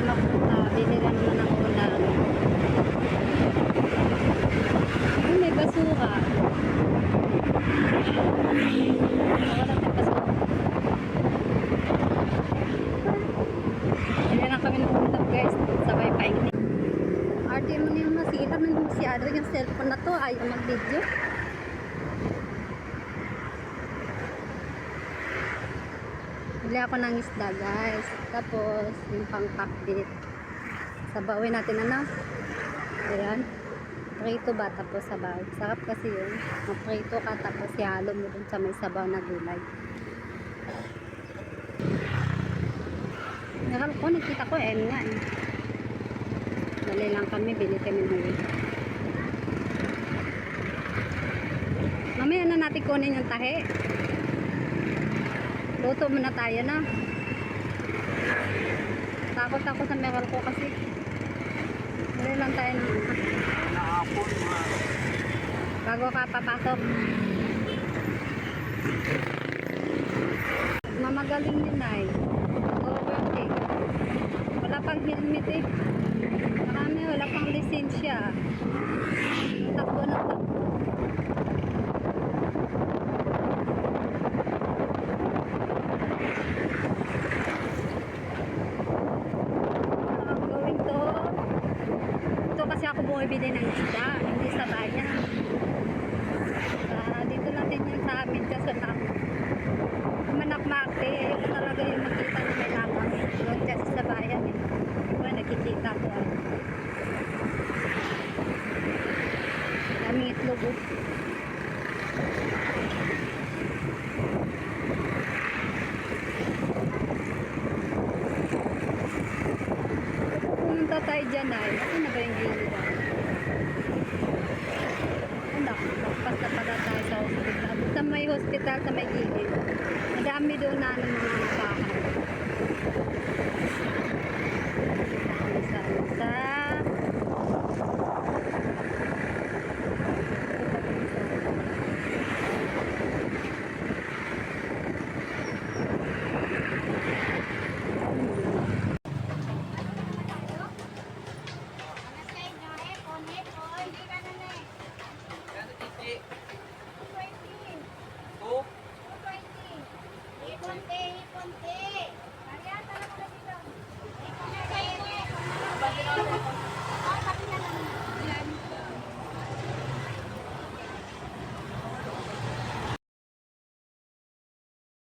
magpunta. Bili lang naman ng ulam. Ay, may basura. Wala may basura. Bili lang kami ng ulam guys. Sabay paingin. RD mo na yung nasira ng masyado yung cellphone na to. Ayaw mag-video. Bili ako ng isda guys. Tapos yung pang-pakbit. Sabawin natin ano. Ayan. Prito ba tapos sabaw. Sarap kasi yun. Maprito ka tapos ihalo mo dun sa may sabaw na gulay. Meron ko, nakita ko nga eh. Dali lang kami, bili kami ng uwi. Mamaya na natin kunin yung tahe. Luto muna tayo na. Takot ako sa meron ko kasi. Dali lang tayo ng bago ka papasok. Mamagaling yun ay. Overtake. Wala pang helmet eh. Marami wala pang lisensya. Takbo na takbo. I'm going to ito kasi ako bumibili ng isda. Hindi sa bayan. Dito lang din yun sa amin kasi Manakmakte. Ayoko talaga yung makita na may lamang. Doon kasi sa bayan eh. Diba nakikita ko ay. Daming itlog oh. Pumunta tayo dyan ay. Ano na ba yung gilid? Anak, magpas na pala tayo sa hospital. Sa may hospital, sa may gilid. Madami doon na ng mga bahay. Isa-isa. Konti.